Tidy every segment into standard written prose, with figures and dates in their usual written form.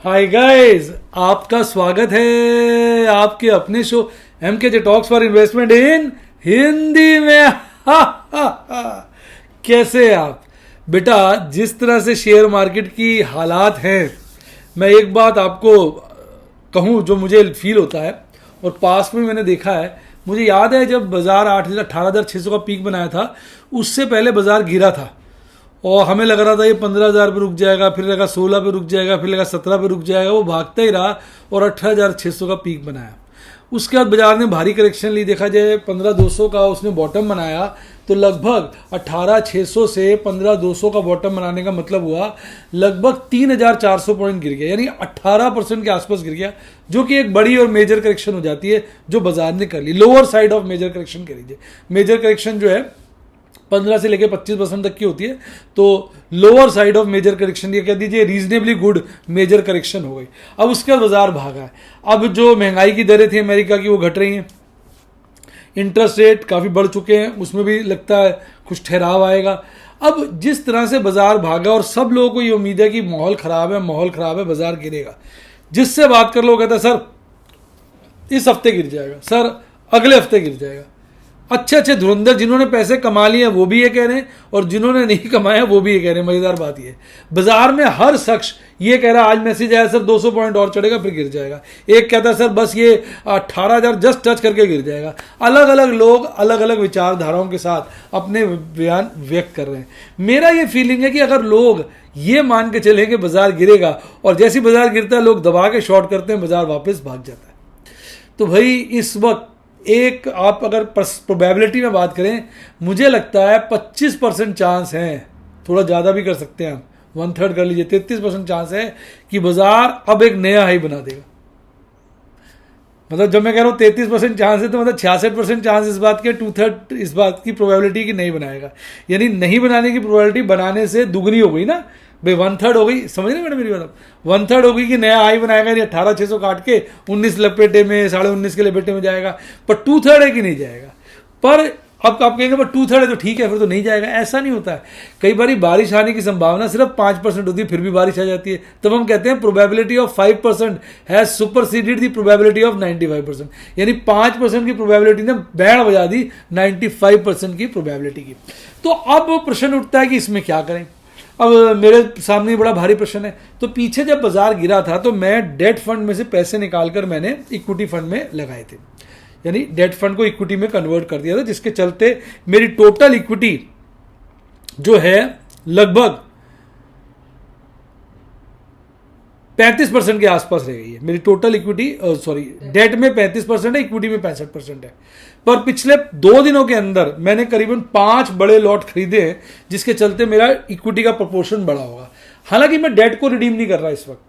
Hi guys, आपका स्वागत है आपके अपने show MKJ talks for investment इन हिंदी में। कैसे आप बेटा? जिस तरह से शेयर मार्केट की हालात हैं, मैं एक बात आपको कहूं जो मुझे फील होता है और पास में मैंने देखा है। मुझे याद है जब बाजार 18,600 का पीक बनाया था, उससे पहले बाजार गिरा था और हमें लग रहा था ये 15,000 पे रुक जाएगा, फिर लगा 16 पे रुक जाएगा, फिर लगा 17 पे रुक जाएगा। वो भागता ही रहा और 18,600 का पीक बनाया। उसके बाद बाजार ने भारी करेक्शन ली। देखा जाए 15,200 का उसने बॉटम बनाया, तो लगभग 18,600 से 15,200 का बॉटम बनाने का मतलब हुआ लगभग 3,400 पॉइंट गिर गया, यानी 18% के आसपास गिर गया, जो कि एक बड़ी और मेजर करेक्शन हो जाती है जो बाजार ने कर ली। Lower side of major correction कह लीजिए। मेजर करेक्शन जो है 15 से लेकर 25% तक की होती है, तो lower side of major correction ये कह दीजिए रीजनेबली गुड मेजर करेक्शन हो गई। अब उसके बाद बाजार भागा है। अब जो महंगाई की दरें थी अमेरिका की वो घट रही हैं, इंटरेस्ट रेट काफ़ी बढ़ चुके हैं, उसमें भी लगता है कुछ ठहराव आएगा। अब जिस तरह से बाजार भागा और सब लोगों को ये उम्मीद है कि माहौल ख़राब है, माहौल ख़राब है, बाजार गिरेगा। जिससे बात कर लो कहता है सर इस हफ्ते गिर जाएगा, सर अगले हफ्ते गिर जाएगा। अच्छे अच्छे धुरंधर जिन्होंने पैसे कमा लिए हैं वो भी ये कह रहे हैं और जिन्होंने नहीं कमाया वो भी ये कह रहे हैं। मजेदार बात ये, बाजार में हर शख्स ये कह रहा है आज मैसेज आया सर 200 पॉइंट और चढ़ेगा फिर गिर जाएगा। एक कहता है सर बस ये 18,000 जस्ट टच करके गिर जाएगा। अलग अलग लोग अलग अलग विचारधाराओं के साथ अपने बयान व्यक्त कर रहे हैं। मेरा ये फीलिंग है कि अगर लोग ये मान के चले कि बाजार गिरेगा और जैसे बाजार गिरता है लोग दबा के शॉर्ट करते हैं, बाजार वापस भाग जाता है। तो भाई इस वक्त एक आप अगर प्रोबेबिलिटी में बात करें, मुझे लगता है 25% चांस है, थोड़ा ज़्यादा भी कर सकते हैं आप, 1/3 कर लीजिए, 33% चांस है कि बाजार अब एक नया हाई बना देगा। मतलब जब मैं कह रहा हूँ 33% चांस है तो मतलब 66% चांस इस बात के, 2/3 इस बात की प्रोबेबिलिटी कि नहीं बनाएगा। यानी नहीं बनाने की प्रोबेबिलिटी बनाने से दुगनी हो गई ना भाई, 1/3 हो गई। समझ रहे मैडम मेरी बात? 1/3 हो गई कि नया हाई बनाएगा, 18,600 काट के 19 लपेटे में 19.5 के लपेटे में जाएगा, पर 2/3 है कि नहीं जाएगा। पर अब आप कहेंगे पर 2/3 है तो ठीक है फिर तो नहीं जाएगा। ऐसा नहीं होता है। कई बार बारिश आने की संभावना सिर्फ 5% होती है, फिर भी बारिश आ जाती है। तब हम कहते हैं probability of 5% has superseded the probability of 95%। यानी 5% की प्रोबेबिलिटी ने बैंड बजा दी 95% की प्रोबेबिलिटी की। तो अब प्रश्न उठता है कि इसमें क्या करें। अब मेरे सामने बड़ा भारी प्रश्न है। तो पीछे जब बाजार गिरा था तो मैं डेट फंड में से पैसे निकालकर मैंने इक्विटी फंड में लगाए थे, यानी डेट फंड को इक्विटी में कन्वर्ट कर दिया था, जिसके चलते मेरी टोटल इक्विटी जो है लगभग 35% के आसपास रह गई है। मेरी टोटल इक्विटी डेट में 35% है, इक्विटी में 65% है। पर पिछले 2 दिनों के अंदर मैंने करीबन 5 बड़े लॉट खरीदे हैं, जिसके चलते मेरा इक्विटी का प्रोपोर्शन बड़ा होगा। हालांकि मैं डेट को रिडीम नहीं कर रहा इस वक्त,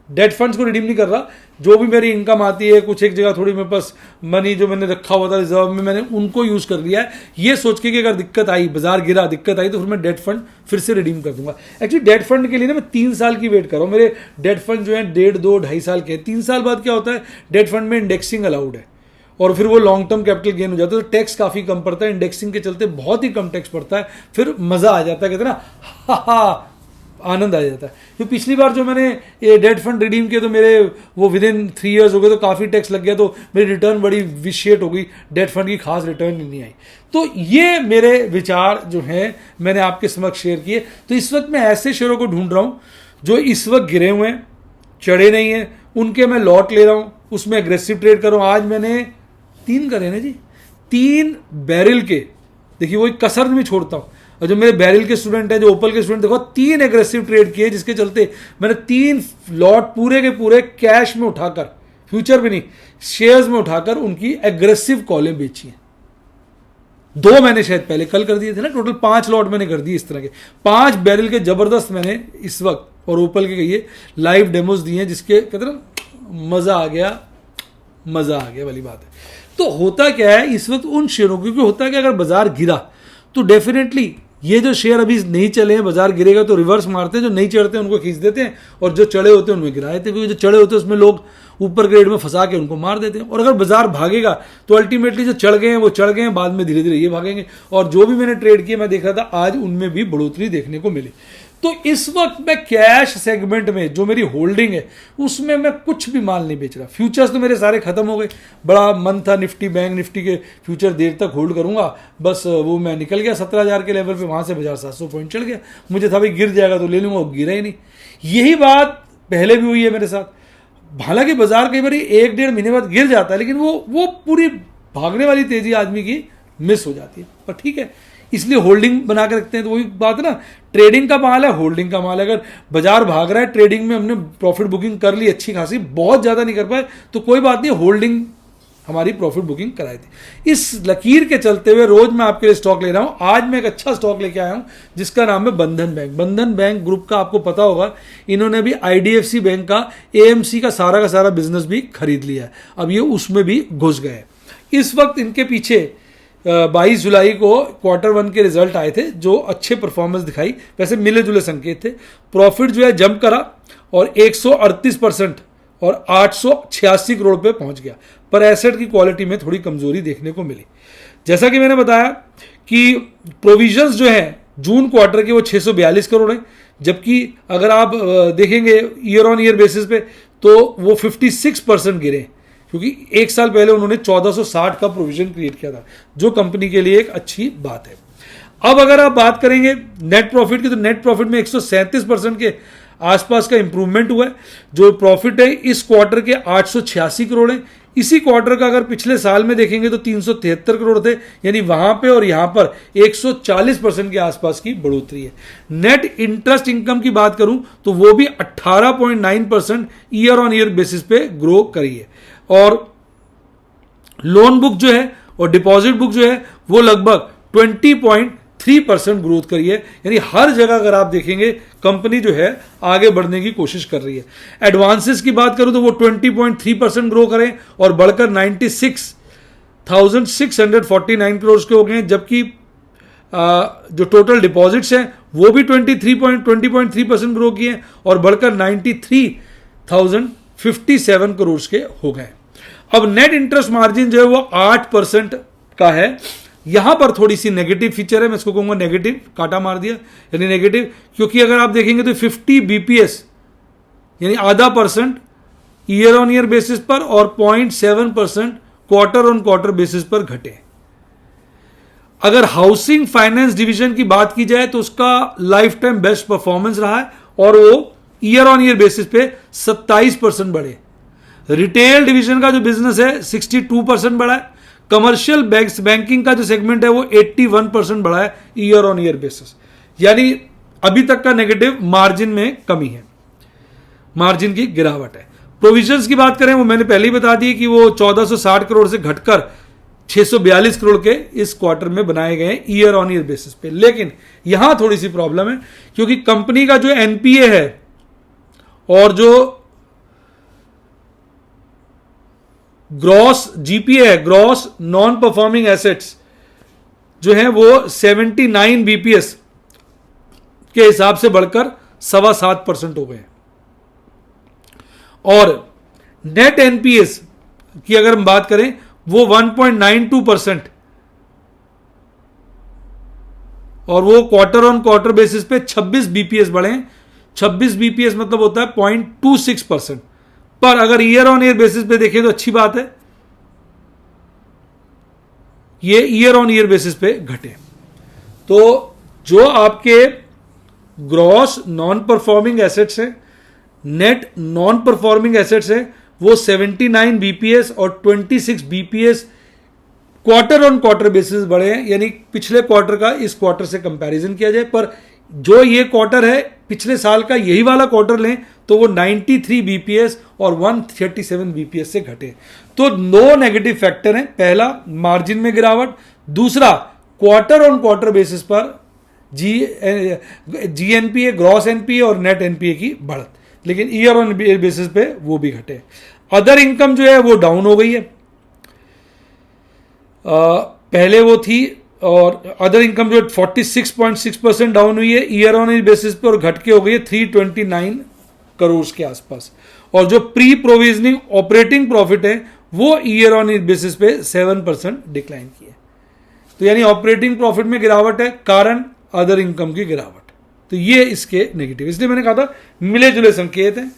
डेट फंड्स को रिडीम नहीं कर रहा। जो भी मेरी इनकम आती है, कुछ एक जगह थोड़ी मेरे पास मनी जो मैंने रखा हुआ था रिजर्व में, मैंने उनको यूज कर लिया है, ये सोच के कि अगर दिक्कत आई, बाजार गिरा, दिक्कत आई तो फिर मैं डेट फंड फिर से रिडीम कर दूंगा। एक्चुअली डेट फंड के लिए ना मैं 3 साल की वेट कर रहा हूँ। मेरे डेट फंड जो है 1.5, 2, 2.5 साल के। 3 साल बाद क्या होता है, डेट फंड में इंडेक्सिंग अलाउड है और फिर वो लॉन्ग टर्म कैपिटल गेन हो जाता है, तो टैक्स काफी कम पड़ता है। इंडेक्सिंग के चलते बहुत ही कम टैक्स पड़ता है, फिर मजा आ जाता है, कहते हैं ना हा आनंद आ जाता है। तो पिछली बार जो मैंने ये डेट फंड रिडीम किए तो मेरे वो विद इन 3 ईयर्स हो गए, तो काफ़ी टैक्स लग गया, तो मेरी रिटर्न बड़ी विशेट हो गई। डेट फंड की खास रिटर्न नहीं आई। तो ये मेरे विचार जो हैं मैंने आपके समक्ष शेयर किए। तो इस वक्त मैं ऐसे शेयरों को ढूंढ रहा हूँ जो इस वक्त गिरे हुए हैं, चढ़े नहीं हैं, उनके मैं लॉट ले रहा हूँ, उसमें एग्रेसिव ट्रेड कर रहा हूँ। आज मैंने 3 करे ना जी, 3 बैरल के, देखिए वो कसर में छोड़ता हूँ। और जो मेरे बैरल के स्टूडेंट हैं, जो ओपल के स्टूडेंट, देखो 3 एग्रेसिव ट्रेड किए, जिसके चलते मैंने 3 लॉट पूरे के पूरे कैश में उठाकर, फ्यूचर में नहीं शेयर्स में उठाकर उनकी एग्रेसिव कॉलें बेची हैं। 2 मैंने शायद पहले कल कर दिए थे ना, टोटल 5 लॉट मैंने कर दिए इस तरह के। 5 बैरल के जबरदस्त मैंने इस वक्त और ओपल के ये लाइव डेमोज दिए हैं, जिसके कहते ना मजा आ गया वाली बात है। तो होता क्या है इस वक्त उन शेयरों, क्योंकि होता है कि अगर बाजार गिरा तो डेफिनेटली ये जो शेयर अभी नहीं चले हैं, बाजार गिरेगा तो रिवर्स मारते हैं, जो नहीं चढ़ते हैं उनको खींच देते हैं और जो चढ़े होते हैं उनमें गिरा देते हैं, क्योंकि जो चढ़े होते हैं उसमें लोग ऊपर ग्रेड में फंसा के उनको मार देते हैं। और अगर बाजार भागेगा तो अल्टीमेटली जो चढ़ गए हैं वो चढ़ गए हैं, बाद में धीरे धीरे ये भागेंगे। और जो भी मैंने ट्रेड किए मैं देख रहा था आज उनमें भी बढ़ोतरी देखने को मिली। तो इस वक्त मैं कैश सेगमेंट में जो मेरी होल्डिंग है उसमें मैं कुछ भी माल नहीं बेच रहा। फ्यूचर्स तो मेरे सारे खत्म हो गए, बड़ा मन था निफ्टी बैंक निफ्टी के फ्यूचर देर तक होल्ड करूंगा, बस वो मैं निकल गया 17,000 के लेवल पे, वहां से बाजार 700 पॉइंट चल गया। मुझे था भाई गिर जाएगा तो ले लूंगा, वो गिरा ही नहीं। यही बात पहले भी हुई है मेरे साथ। हालांकि बाजार कई बार 1-1.5 महीने बाद गिर जाता है, लेकिन वो पूरी भागने वाली तेजी आदमी की मिस हो जाती है। पर ठीक है, इसलिए होल्डिंग बना के रखते हैं। तो वही बात है ना, ट्रेडिंग का माल है, होल्डिंग का माल है। अगर बाजार भाग रहा है, ट्रेडिंग में हमने प्रॉफिट बुकिंग कर ली अच्छी खासी, बहुत ज़्यादा नहीं कर पाए तो कोई बात नहीं, होल्डिंग हमारी प्रॉफिट बुकिंग कराई थी। इस लकीर के चलते हुए रोज मैं आपके लिए स्टॉक ले रहा हूं। आज मैं एक अच्छा स्टॉक लेके आया हूं जिसका नाम है बंधन बैंक। बंधन बैंक ग्रुप का आपको पता होगा, इन्होंने भी आईडीएफसी बैंक का, एएमसी का सारा बिजनेस भी खरीद लिया है। अब ये उसमें भी घुस गए। इस वक्त इनके पीछे 22 जुलाई को Q1 के रिजल्ट आए थे जो अच्छे परफॉर्मेंस दिखाई, वैसे मिले जुले संकेत थे। प्रॉफिट जो है जंप करा और 138% और 886 करोड़ पे पहुंच गया, पर एसेट की क्वालिटी में थोड़ी कमजोरी देखने को मिली। जैसा कि मैंने बताया कि प्रोविजंस जो है जून क्वार्टर के वो 642 करोड़ है, जबकि अगर आप देखेंगे ईयर ऑन ईयर बेसिस पे तो वो 56% गिरे, क्योंकि एक साल पहले उन्होंने 1460 का प्रोविजन क्रिएट किया था, जो कंपनी के लिए एक अच्छी बात है। अब अगर आप बात करेंगे नेट प्रॉफिट की, तो नेट प्रॉफिट में 137% के आसपास का इंप्रूवमेंट हुआ है। जो प्रॉफिट है इस क्वार्टर के 886 करोड़ है। इसी क्वार्टर का अगर पिछले साल में देखेंगे तो 373 करोड़ थे, यानी वहां पे और यहां पर 140% के आसपास की बढ़ोतरी है। नेट इंटरेस्ट इनकम की बात करूं तो वो भी 18.9% ईयर ऑन ईयर बेसिस पे ग्रो करी है। और लोन बुक जो है और डिपॉजिट बुक जो है वो लगभग 20.3% ग्रोथ करी है। यानी हर जगह अगर आप देखेंगे कंपनी जो है आगे बढ़ने की कोशिश कर रही है। एडवांसेस की बात करूं तो वो 20.3% ग्रो करें और बढ़कर 96,649 करोड़ के हो गए हैं, जबकि जो टोटल डिपॉजिट्स हैं वो भी 20.3% ग्रो किए और बढ़कर 93,057 करोड़ के हो गए। अब नेट इंटरेस्ट मार्जिन जो है वो 8% का है। यहां पर थोड़ी सी नेगेटिव फीचर है, मैं इसको कहूंगा नेगेटिव, काटा मार दिया यानी नेगेटिव, क्योंकि अगर आप देखेंगे तो 50 बीपीएस यानी आधा % ईयर ऑन ईयर बेसिस पर और 0.7% क्वार्टर ऑन क्वार्टर बेसिस पर घटे। अगर हाउसिंग फाइनेंस डिवीजन की बात की जाए तो उसका लाइफ टाइम बेस्ट परफॉर्मेंस रहा है और वो ईयर ऑन ईयर बेसिस पे 27% बढ़े। रिटेल डिवीजन का जो बिजनेस है 62% बढ़ा है। कमर्शियल बैंकिंग का जो सेगमेंट है वो 81% बढ़ा है ईयर ऑन ईयर बेसिस। यानी अभी तक का नेगेटिव मार्जिन में कमी है, मार्जिन की गिरावट है। प्रोविजंस की बात करें वो मैंने पहले ही बता दी कि वो 1460 करोड़ से घटकर 642 करोड़ के इस क्वार्टर में बनाए गए ईयर ऑन ईयर बेसिस पे। लेकिन यहां थोड़ी सी प्रॉब्लम है, क्योंकि कंपनी का जो एनपीए है और जो ग्रॉस जीपीए है, ग्रॉस नॉन परफॉर्मिंग एसेट्स जो है वो 79 बीपीएस के हिसाब से बढ़कर 7.25% हो गए। और नेट एनपीएस की अगर हम बात करें वो 1.92% और वो क्वार्टर ऑन क्वार्टर बेसिस पे 26 बीपीएस बढ़े। 26 बीपीएस मतलब होता है 0.26%। पर अगर ईयर ऑन ईयर बेसिस पे देखें तो अच्छी बात है, ये ईयर ऑन ईयर बेसिस पे घटे। तो जो आपके ग्रॉस नॉन परफॉर्मिंग एसेट्स है, नेट नॉन परफॉर्मिंग एसेट्स है, वो 79 बीपीएस और 26 BPS quarter on quarter basis बढ़े हैं। यानी पिछले क्वार्टर का इस क्वार्टर से कंपैरिजन किया जाए, पर जो ये क्वार्टर है पिछले साल का यही वाला क्वार्टर लें तो वो 93 बीपीएस और 137 बीपीएस से घटे। तो 9 नेगेटिव फैक्टर हैं। पहला मार्जिन में गिरावट, दूसरा क्वार्टर ऑन क्वार्टर बेसिस पर जीएनपीए, ग्रॉस एनपीए और नेट एनपीए की बढ़त, लेकिन ईयर ऑन ईयर बेसिस पे वो भी घटे। अदर इनकम जो है वो डाउन हो गई है, पहले वो थी, और अदर इनकम जो 46.6% डाउन हुई है ईयर ऑन ईयर बेसिस पे और घट के हो गई है 329 करोड़ के आसपास। और जो प्री प्रोविजनिंग ऑपरेटिंग प्रॉफिट है वो ईयर ऑन ईयर बेसिस पे 7% डिक्लाइन की है। तो यानी ऑपरेटिंग प्रॉफिट में गिरावट है, कारण अदर इनकम की गिरावट। तो ये इसके नेगेटिव, इसलिए मैंने कहा था मिले जुले संकेत हैं।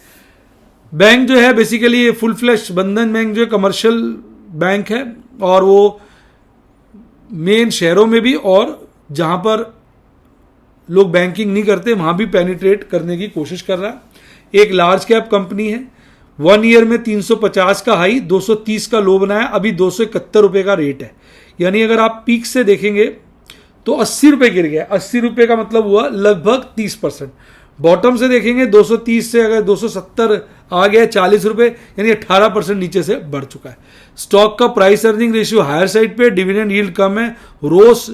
बैंक जो है बेसिकली ये फुल फ्लैश बंधन बैंक जो है कमर्शियल बैंक है, और वो मेन शहरों में भी और जहां पर लोग बैंकिंग नहीं करते वहां भी पेनिट्रेट करने की कोशिश कर रहा है। एक लार्ज कैप कंपनी है, 1 ईयर में 350 का हाई, 230 का लो बनाया, अभी 271 रुपए का रेट है। यानी अगर आप पीक से देखेंगे तो 80 रुपए गिर गया। 80 रुपए का मतलब हुआ लगभग 30%। बॉटम से देखेंगे 230 से अगर 270 आ गया 40 रुपए, यानी 18% नीचे से बढ़ चुका है। स्टॉक का price earning ratio higher side पे, डिविडेंड यील्ड कम है, रोस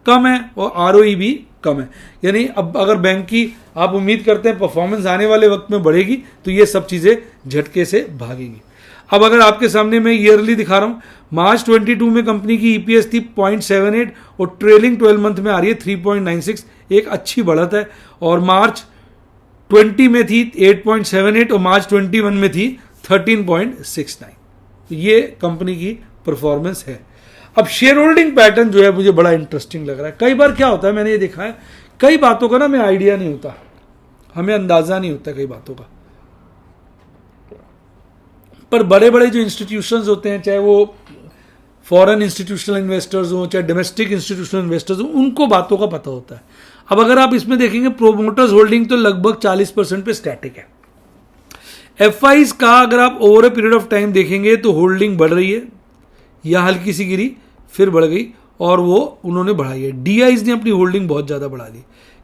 कम है और आरओई भी कम है। यानी अब अगर बैंक की आप उम्मीद करते हैं परफॉर्मेंस आने वाले वक्त में बढ़ेगी तो ये सब चीजें झटके से भागेगी। अब अगर आपके सामने मैं ईयरली दिखा रहा हूं, मार्च 22 में कंपनी की ईपीएस थी 0.78 और ट्रेलिंग 12 मंथ में आ रही है 3.96, एक अच्छी बढ़त है। और मार्च 20 में थी 8.78 और मार्च 21 में थी 13.69। ये कंपनी की परफॉर्मेंस है। अब शेयर होल्डिंग पैटर्न जो है मुझे बड़ा इंटरेस्टिंग लग रहा है। कई बार क्या होता है, मैंने ये देखा है, कई बातों का ना हमें आइडिया नहीं होता, हमें अंदाजा नहीं होता कई बातों का, पर बड़े बड़े जो इंस्टीट्यूशंस होते हैं, चाहे वो फॉरेन इंस्टीट्यूशनल इन्वेस्टर्स हो चाहे डोमेस्टिक इंस्टीट्यूशनल इन्वेस्टर्स हो, उनको बातों का पता होता है। अब अगर आप इसमें देखेंगे प्रोमोटर्स होल्डिंग तो लगभग 40% पे स्टैटिक है। एफआईज का अगर आप over a period of time देखेंगे तो होल्डिंग बढ़ रही है, या हल्की सी गिरी फिर बढ़ गई और वो उन्होंने बढ़ाई है। डीआईज ने अपनी होल्डिंग बहुत ज़्यादा बढ़ा दी,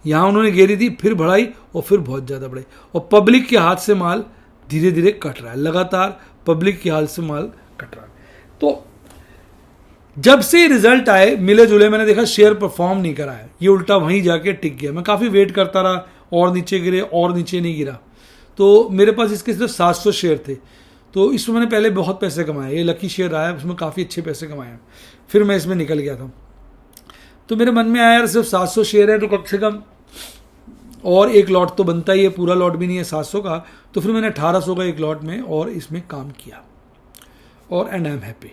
यहाँ उन्होंने गिरी थी फिर बढ़ाई और फिर बहुत ज़्यादा बढ़ाई। और पब्लिक के हाथ से माल धीरे धीरे कट रहा है, लगातार पब्लिक के हाथ से माल कट रहा है। तो जब से रिजल्ट आए मिले जुले, मैंने देखा शेयर परफॉर्म नहीं करा है, ये उल्टा वहीं जाके टिक गया। मैं काफ़ी वेट करता रहा, और नीचे गिरे और नीचे नहीं गिरा। तो मेरे पास इसके सिर्फ 700 शेयर थे, तो इसमें मैंने पहले बहुत पैसे कमाए। ये लकी शेयर आया, उसमें काफ़ी अच्छे पैसे कमाए, फिर मैं इसमें निकल गया था। तो मेरे मन में आया यार सिर्फ 700 शेयर है तो कम से कम और एक लॉट तो बनता ही है, पूरा लॉट भी नहीं है 700 का। तो फिर मैंने 1800 का एक लॉट में और इसमें काम किया, और and I am happy,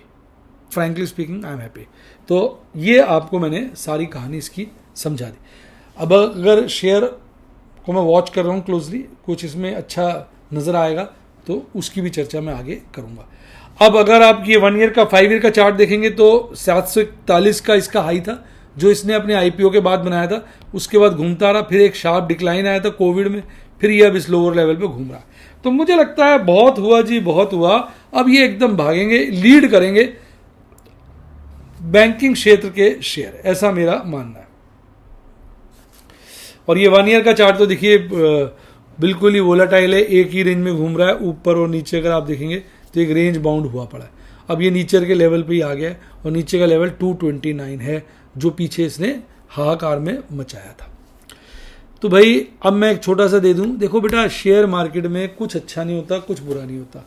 frankly speaking I am happy. तो ये आपको मैंने सारी कहानी इसकी समझा दी। अब अगर शेयर को मैं वॉच कर रहा हूँ क्लोजली, कुछ इसमें अच्छा नज़र आएगा तो उसकी भी चर्चा मैं आगे करूँगा। अब अगर आप ये 1 ईयर का 5 ईयर का चार्ट देखेंगे तो 741 का इसका हाई था जो इसने अपने आईपीओ के बाद बनाया था। उसके बाद घूमता रहा, फिर एक शार्प डिक्लाइन आया था कोविड में, फिर ये अब इस लोअर लेवल पे घूम रहा। तो मुझे लगता है बहुत हुआ जी, बहुत हुआ। अब ये एकदम भागेंगे, लीड करेंगे बैंकिंग क्षेत्र के शेयर, ऐसा मेरा मानना है। और ये 1 ईयर का चार्ट तो देखिए बिल्कुल ही वोलाटाइल है, एक ही रेंज में घूम रहा है, ऊपर और नीचे अगर आप देखेंगे तो एक रेंज बाउंड हुआ पड़ा है। अब ये नीचे के लेवल पे ही आ गया है और नीचे का लेवल 229 है जो पीछे इसने हाहाकार में मचाया था। तो भाई अब मैं एक छोटा सा दे दूं, देखो बेटा शेयर मार्केट में कुछ अच्छा नहीं होता, कुछ बुरा नहीं होता।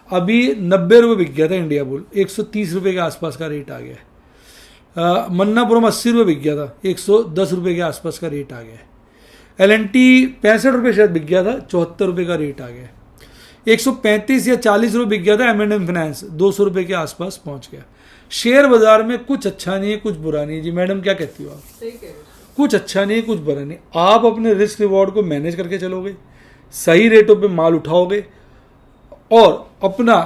अभी 90 रुपये बिक गया था इंडिया बुल, 130 रुपये के आसपास का रेट आ गया है। मन्नापुरम 80 रुपये बिक गया था, 110 रुपये के आसपास का रेट आ गया है। LNT 65 रुपये शायद बिक गया था, 74 रुपये का रेट आ गया है। 135 या 40 रुपये बिक गया था M&M फाइनेंस, 200 रुपये के आसपास पहुंच गया। शेयर बाजार में कुछ अच्छा नहीं है, कुछ बुरा नहीं है। जी मैडम क्या कहती हो आप? सही कह रहे हो। कुछ अच्छा नहीं है, कुछ बुरा नहीं। आप अपने रिस्क रिवॉर्ड को मैनेज करके चलोगे, सही रेटों पे माल उठाओगे और अपना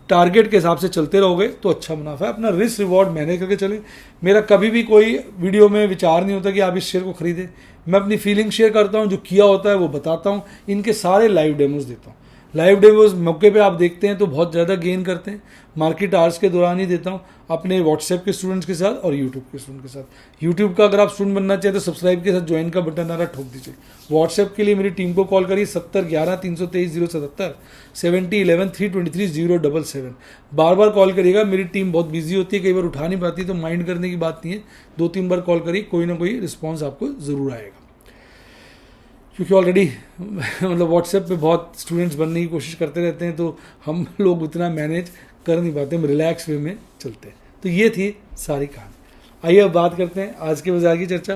टारगेट के हिसाब से चलते रहोगे तो अच्छा मुनाफा है। अपना रिस्क रिवॉर्ड मैनेज करके चलें। मेरा कभी भी कोई वीडियो में विचार नहीं होता कि आप इस शेयर को खरीदें। मैं अपनी फीलिंग शेयर करता हूँ, जो किया होता है वो बताता हूँ। इनके सारे लाइव डेमोज देता हूँ। लाइव डेमोज मौके पे आप देखते हैं तो बहुत ज़्यादा गेन करते हैं। मार्केट आवर्स के दौरान ही देता हूँ अपने व्हाट्सएप के स्टूडेंट्स के साथ और यूट्यूब के स्टूडेंट के साथ। यूट्यूब का अगर आप स्टूडेंट बनना चाहें तो सब्सक्राइब के साथ ज्वाइन का बटन आ रहा ठोक दीजिए। व्हाट्सएप के लिए मेरी टीम को कॉल करिए 70 11 323 077 70 11 323 077। बार बार कॉल करिएगा, मेरी टीम बहुत बिजी होती है, कई बार उठा नहीं पाती, तो माइंड करने की बात नहीं है। 2-3 बार कॉल करिए, कोई ना कोई रिस्पॉन्स आपको ज़रूर आएगा। क्योंकि ऑलरेडी मतलब व्हाट्सएप पे बहुत स्टूडेंट्स बनने की कोशिश करते रहते हैं तो हम लोग उतना मैनेज कर नहीं पाते, हम रिलैक्स वे में चलते हैं। तो ये थी सारी कहानी। आइए अब बात करते हैं आज के बाजार की चर्चा।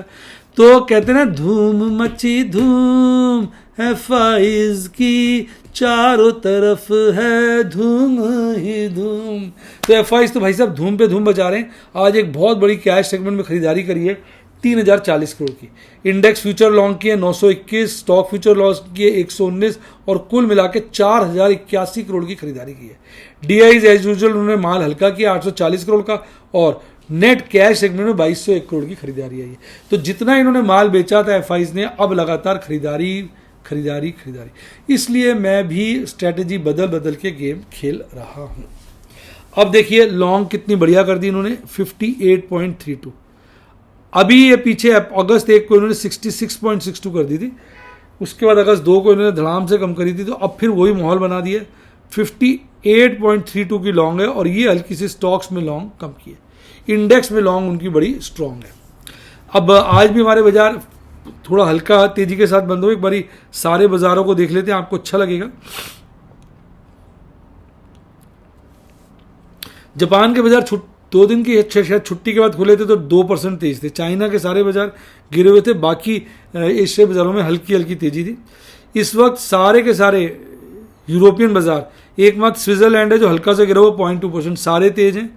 तो कहते हैं ना धूम मची धूम है फाइज की, चारों तरफ है धूम ही धूम। तो एफआईज तो भाई साहब धूम पे धूम बजा रहे हैं। आज एक बहुत बड़ी कैश सेगमेंट में खरीदारी करी है 3040 करोड़ की। इंडेक्स फ्यूचर लॉन्ग किए 921, स्टॉक फ्यूचर लॉन्ग किए 119 और कुल मिला के 4081 करोड़ की खरीदारी की है। डीआईज एज यूजुअल उन्होंने माल हल्का किया 840 करोड़ का और नेट कैश सेगमेंट में 2201 करोड़ की खरीदारी आई है। तो जितना इन्होंने माल बेचा था एफआईज ने, अब लगातार खरीदारी, इसलिए मैं भी स्ट्रेटेजी बदल बदल के गेम खेल रहा हूं। अब देखिए लॉन्ग कितनी बढ़िया कर दी इन्होंने 58.32। अभी ये पीछे अगस्त 1 को इन्होंने 66.62 कर दी थी, उसके बाद अगस्त 2 को इन्होंने धड़ाम से कम करी थी, तो अब फिर वही माहौल बना दिया। 58.32 की लॉन्ग है और ये हल्की सी स्टॉक्स में लॉन्ग कम की है, इंडेक्स में लॉन्ग उनकी बड़ी स्ट्रांग है। अब आज भी हमारे बाजार थोड़ा हल्का तेजी के साथ बंद हो, एक बारी सारे बाजारों को देख लेते हैं, आपको अच्छा लगेगा। जापान के बाजार 2 दिन की शायद छुट्टी के बाद खुले थे तो 2% तेज थे। चाइना के सारे बाजार गिरे हुए थे, बाकी एशियाई बाजारों में हल्की हल्की तेजी थी। इस वक्त सारे के सारे यूरोपियन बाजार, एकमात्र स्विट्जरलैंड है जो हल्का सा गिरा हुआ 0.2%, सारे तेज हैं।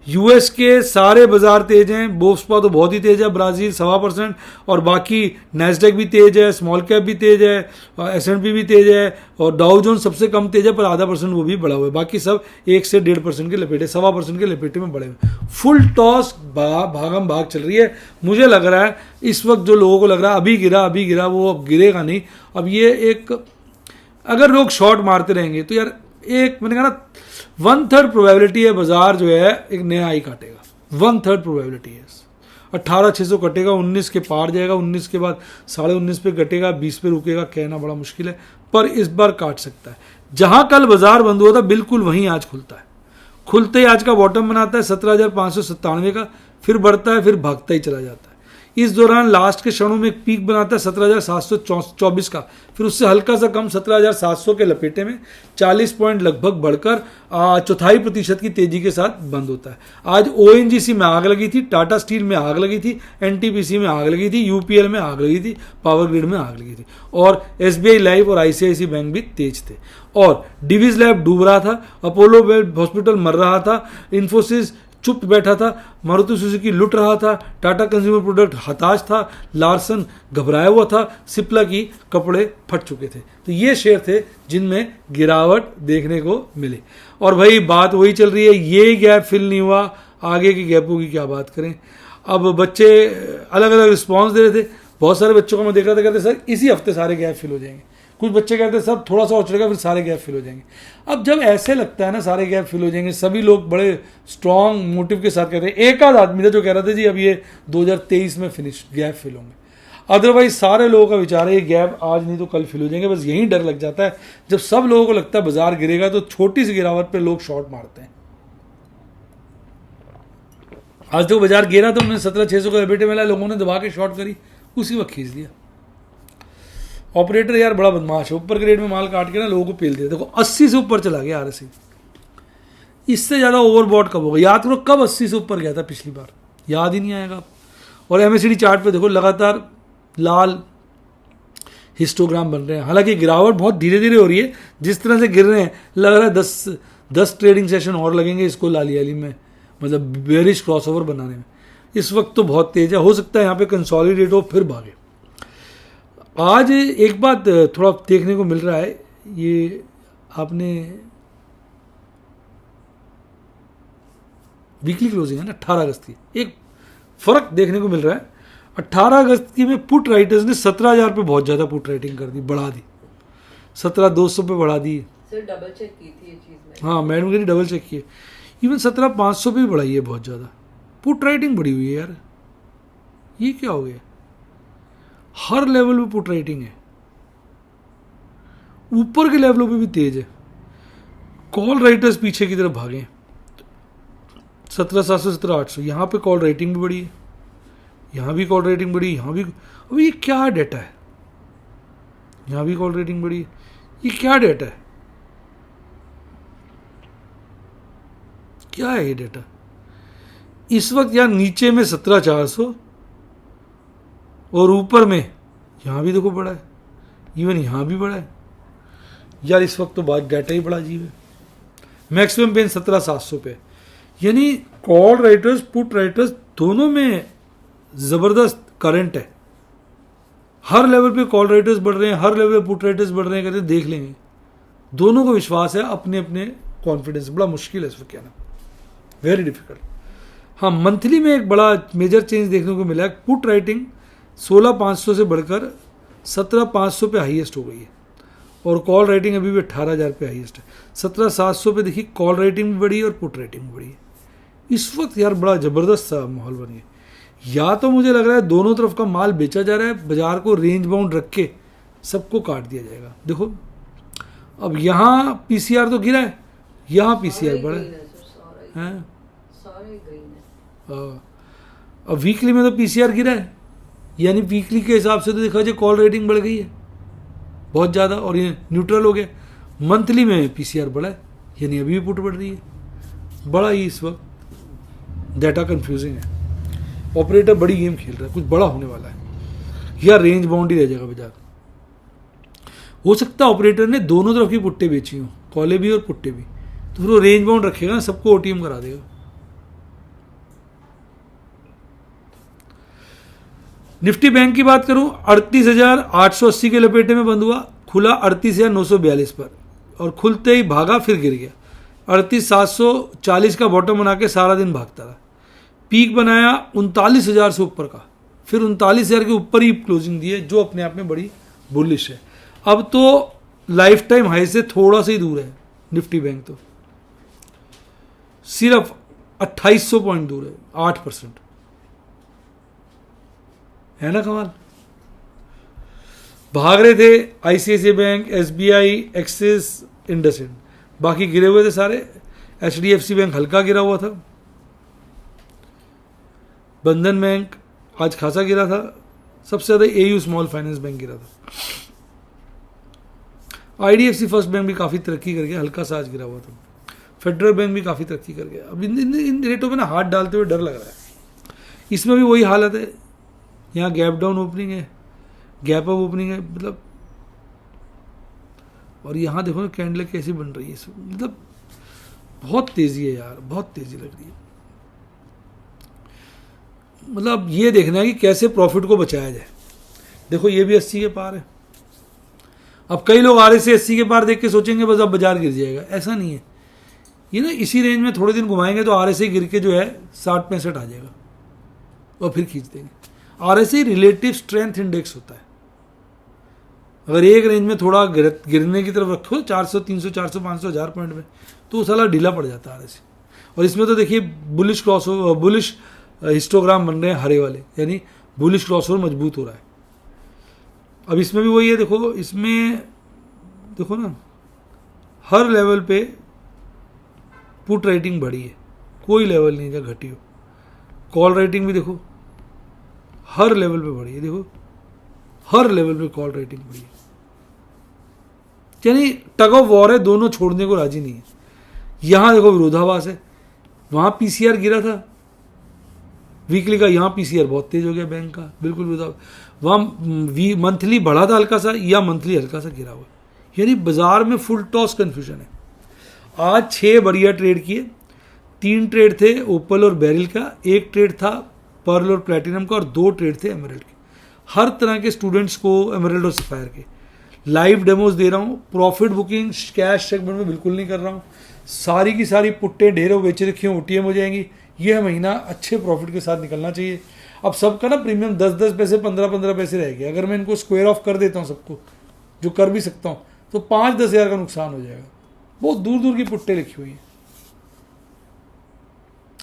यूएस के सारे बाजार तेज हैं, बोस्पा तो बहुत ही तेज है, ब्राजील 1.25% और बाकी नैस्डैक भी तेज है, स्मॉल कैप भी तेज है, एसएनपी भी तेज है और डाउ जोन्स सबसे कम तेज है पर 0.5% वो भी बढ़ा हुआ है। बाकी सब 1 से 1.5% के लपेटे, 1.25% के लपेटे में बढ़े हुए। फुल टॉस भागम भाग चल रही है। मुझे लग रहा है इस वक्त जो लोगों को लग रहा है अभी गिरा वो अब गिरेगा नहीं। अब ये एक, अगर लोग शॉर्ट मारते रहेंगे तो यार एक, मैंने कहा ना 1/3 प्रोबेबिलिटी है बाजार जो है एक नया हाई काटेगा। 1/3 प्रोबेबिलिटी है। 18,600 कटेगा, 19 के पार जाएगा, 19 के बाद 19.5 पे कटेगा, 20 पे रुकेगा, कहना बड़ा मुश्किल है पर इस बार काट सकता है। जहां कल बाजार बंद हुआ था बिल्कुल वहीं आज खुलता है। खुलते ही आज का बॉटम बनाता है 17,597 का, फिर बढ़ता है, फिर भागता ही चला जाता है। इस दौरान लास्ट के क्षणों में एक पीक बनाता है 17,724 का, फिर उससे हल्का सा कम 17,700 के लपेटे में 40 पॉइंट लगभग बढ़कर 0.25% की तेजी के साथ बंद होता है। आज ओएनजीसी में आग लगी थी, टाटा स्टील में आग लगी थी, एनटीपीसी में आग लगी थी, यूपीएल में आग लगी थी, पावर ग्रिड में आग लगी थी और एसबीआई लाइफ और आईसीआईसी बैंक भी तेज थे। और डिविज लैब डूब रहा था, अपोलो हॉस्पिटल मर रहा था, इन्फोसिस चुप बैठा था, मारुति सुजुकी लुट रहा था, टाटा कंज्यूमर प्रोडक्ट हताश था, लार्सन घबराया हुआ था, सिप्ला की कपड़े फट चुके थे। तो ये शेयर थे जिनमें गिरावट देखने को मिली। और भाई बात वही चल रही है, ये गैप फिल नहीं हुआ, आगे की गैपों की क्या बात करें। अब बच्चे अलग अलग रिस्पॉन्स दे रहे थे। बहुत सारे बच्चों को मैं देख रहा था, कहते सर इसी हफ्ते सारे गैप फिल हो जाएंगे। कुछ बच्चे कहते हैं सर थोड़ा सा और चलेगा फिर सारे गैप फिल हो जाएंगे। अब जब ऐसे लगता है ना सारे गैप फिल हो जाएंगे, सभी लोग बड़े स्ट्रांग मोटिव के साथ कहते हैं। एक आध आदमी था जो कह रहा था जी अब ये 2023 में फिनिश गैप फिल होंगे। अदरवाइज सारे लोगों का विचार है ये गैप आज नहीं तो कल फिल हो जाएंगे। बस यही डर लग जाता है, जब सब लोगों को लगता है बाजार गिरेगा तो छोटी सी गिरावट पर लोग शॉर्ट मारते हैं। आज जो बाजार गिरा था उन्होंने 17,600 का लपेटे मिला, लोगों ने दबा के शॉर्ट करी, उसी वक्त खींच दिया। ऑपरेटर यार बड़ा बदमाश है, ऊपर ग्रेड में माल काट के ना लोगों को पेल दिया। देखो 80 से ऊपर चला गया आरएसआई, इससे ज़्यादा ओवरबॉट कब होगा? याद करो कब 80 से ऊपर गया था पिछली बार, याद ही नहीं आएगा। और एमएससीडी चार्ट पे देखो लगातार लाल हिस्टोग्राम बन रहे हैं। हालांकि गिरावट बहुत धीरे धीरे हो रही है, जिस तरह से गिर रहे हैं लग रहा है 10 ट्रेडिंग सेशन और लगेंगे इसको लाली में, मतलब बेरिश क्रॉसओवर बनाने में। इस वक्त तो बहुत तेज है, हो सकता है यहाँ पे कंसोलिडेट हो फिर भागे। आज एक बात थोड़ा देखने को मिल रहा है, ये आपने वीकली क्लोजिंग है ना 18 अगस्त की, एक फर्क देखने को मिल रहा है। 18 अगस्त की में पुट राइटर्स ने 17,000 पे बहुत ज़्यादा पुट राइटिंग कर दी, बढ़ा दी, 17,200 पे बढ़ा दी। सर डबल चेक की थी ये चीज़ में। हाँ मैडम ने डबल चेक किए, इवन 17,500 पे भी बढ़ाई है बहुत ज़्यादा पुट राइटिंग बढ़ी हुई है यार। ये क्या हो गया? हर लेवल पे पुट राइटिंग है, ऊपर के लेवलों पे भी तेज है। कॉल राइटर्स पीछे की तरफ भागे, 17,700 17,800, यहाँ पे कॉल राइटिंग भी बढ़ी है, यहाँ भी कॉल राइटिंग बढ़ी, यहाँ भी। अब ये क्या डेटा है? यहाँ भी कॉल राइटिंग बढ़ी है, ये क्या डेटा है? क्या है ये डेटा? इस वक्त यार नीचे में 17,400 और ऊपर में यहाँ भी देखो बड़ा है, इवन यहाँ भी बड़ा है यार। इस वक्त तो बात डाटा ही बड़ा अजीब है। मैक्सिमम पेन 17,700 पे, यानी कॉल राइटर्स पुट राइटर्स दोनों में ज़बरदस्त करंट है, हर लेवल पे कॉल रेटर्स बढ़ रहे हैं, हर लेवल पे पुट रेटर्स बढ़ रहे हैं, कहते हैं देख लेंगे। दोनों को विश्वास है, अपने अपने कॉन्फिडेंस, बड़ा मुश्किल है इस वक्त कहना, वेरी डिफिकल्ट। हाँ, मंथली में एक बड़ा मेजर चेंज देखने को मिला है, पुट राइटिंग 16,500 से बढ़कर 17,500 पे हाईएस्ट हो गई है, और कॉल राइटिंग अभी भी 18,000 पे हाईएस्ट है। 17,700 पे देखिए कॉल राइटिंग भी बढ़ी है और पुट राइटिंग भी बढ़ी है। इस वक्त यार बड़ा ज़बरदस्त सा माहौल बन गया। या तो मुझे लग रहा है दोनों तरफ का माल बेचा जा रहा है, बाजार को रेंज बाउंड रख के सबको काट दिया जाएगा। देखो अब यहाँ पीसीआर तो गिरा है, यहाँ पीसीआर बढ़ा है, अब वीकली में तो पीसीआर गिरा है, यानी वीकली के हिसाब से तो देखा जाए कॉल रेटिंग बढ़ गई है बहुत ज़्यादा और ये न्यूट्रल हो गया। मंथली में पीसीआर बढ़ा है, यानी अभी भी पुट बढ़ रही है। बड़ा ही इस वक्त डाटा कंफ्यूजिंग है। ऑपरेटर बड़ी गेम खेल रहा है, कुछ बड़ा होने वाला है, या रेंज बाउंड ही रह जाएगा बाजार। हो सकता है ऑपरेटर ने दोनों तरफ की पुट्टे बेची हों, कॉले भी और पुट्टे भी, तो फिर वो रेंज बाउंड रखेगा ना, सबको ओटीएम करा देगा। निफ्टी बैंक की बात करूं, 38,880 के लपेटे में बंद हुआ, खुला 38,942 पर और खुलते ही भागा, फिर गिर गया। 38,740 का बॉटम बना के सारा दिन भागता रहा। पीक बनाया 39,000 से ऊपर का, फिर 39,000 के ऊपर ही क्लोजिंग दी है, जो अपने आप में बड़ी बुलिश है। अब तो लाइफ टाइम हाई से थोड़ा सा ही दूर है निफ्टी बैंक, तो सिर्फ 2800 पॉइंट दूर है, 8% है ना कमाल। भाग रहे थे ICICI bank, SBI, axis, IndusInd, बाकी गिरे हुए थे सारे। एचडीएफसी बैंक हल्का गिरा हुआ था, बंधन बैंक आज खासा गिरा था, सबसे ज़्यादा एयू स्मॉल फाइनेंस बैंक गिरा था। आईडीएफसी फर्स्ट बैंक भी काफ़ी तरक्की कर गया, हल्का सा आज गिरा हुआ था। फेडरल बैंक भी काफ़ी तरक्की कर गया। अब इन रेटों में ना हाथ डालते हुए डर लग रहा है। इसमें भी वही हालत है, यहाँ गैप डाउन ओपनिंग है, गैप अप ओपनिंग है, मतलब, और यहाँ देखो ना कैंडल कैसी बन रही है, मतलब बहुत तेज़ी है यार, बहुत तेज़ी लग रही है। मतलब ये देखना है कि कैसे प्रॉफिट को बचाया जाए। देखो ये भी 80 के पार है। अब कई लोग RSI 80 के पार देख के सोचेंगे बस अब बाजार गिर जाएगा, ऐसा नहीं है। ये ना इसी रेंज में थोड़े दिन घुमाएंगे तो RSI गिर के जो है 60-65 आ जाएगा और फिर खींच देंगे। RSI रिलेटिव स्ट्रेंथ इंडेक्स होता है। अगर एक रेंज में थोड़ा गिरने की तरफ रखो 400, 300, 400, 500, 1000 पॉइंट में, तो वो साला ढीला पड़ जाता है RSI। और इसमें तो देखिए बुलिश बुलिश हिस्टोग्राम बन रहे हैं हरे वाले, यानी बुलिश क्रॉसओवर मजबूत हो रहा है। अब इसमें भी वही है, देखो इसमें देखो ना हर लेवल पे पुट रेटिंग बढ़ी है, कोई लेवल नहीं जहाँ घटी हो। कॉल रेटिंग भी देखो हर लेवल पे बढ़ी है, देखो हर लेवल पे कॉल रेटिंग बढ़ी है, यानी टग ऑफ वॉर है, दोनों छोड़ने को राजी नहीं है। यहाँ देखो विरोधाभास है, वहाँ पीसीआर गिरा था वीकली का, यहाँ पीसीआर बहुत तेज हो गया बैंक का, बिल्कुल विरोधाभास। वहाँ मंथली बढ़ा था हल्का सा, या मंथली हल्का सा गिरा हुआ, यानी बाजार में फुल टॉस कन्फ्यूजन है। आज 6 बढ़िया ट्रेड किए, 3 ट्रेड थे ओपल और बेरिल का, 1 ट्रेड था पर्ल और प्लेटिनम का, और 2 ट्रेड थे एमरल्ड के। हर तरह के स्टूडेंट्स को एमरल्ड और सफायर के लाइव डेमोज दे रहा हूँ। प्रॉफिट बुकिंग कैश सेगमेंट में बिल्कुल नहीं कर रहा हूँ। सारी की सारी पुट्टे ढेरों बेचे रखी हूँ, OTM हो जाएंगी। यह महीना अच्छे प्रॉफिट के साथ निकलना चाहिए। अब सबका ना प्रीमियम 10-10 पैसे 15-15 पैसे रह गया। अगर मैं इनको स्क्वायर ऑफ कर देता हूँ सबको, जो कर भी सकता हूँ, तो 5-10 हज़ार का नुकसान हो जाएगा। बहुत दूर दूर की पुट्टे लिखी हुई हैं,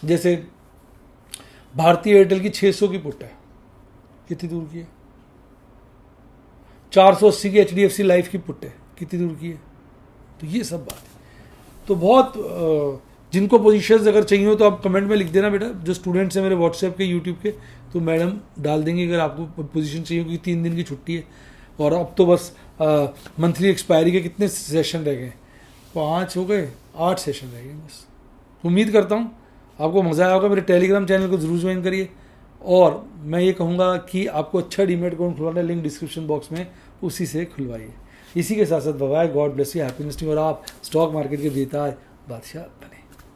जैसे भारतीय एयरटेल की 600 की पुट्ट है, कितनी दूर की है। 480 की HDFC लाइफ की पुट्ट है, कितनी दूर की है। तो ये सब बात है। तो बहुत जिनको पोजीशंस अगर चाहिए हो तो आप कमेंट में लिख देना बेटा। जो स्टूडेंट्स हैं मेरे व्हाट्सएप के, यूट्यूब के, तो मैडम डाल देंगे अगर आपको पोजीशन चाहिए, क्योंकि 3 दिन की छुट्टी है। और अब तो बस मंथली एक्सपायरी के कितने सेशन रह गए, 5 हो गए, 8 सेशन रह गए बस। उम्मीद करता हूँ आपको मज़ा आया होगा। मेरे टेलीग्राम चैनल को ज़रूर ज्वाइन करिए, और मैं ये कहूँगा कि आपको अच्छा डीमेट अकाउंट खुलवाना है, लिंक डिस्क्रिप्शन बॉक्स में, उसी से खुलवाइए। इसी के साथ साथ bye, God bless you, happiness too, और आप स्टॉक मार्केट के बेताज बादशाह बने।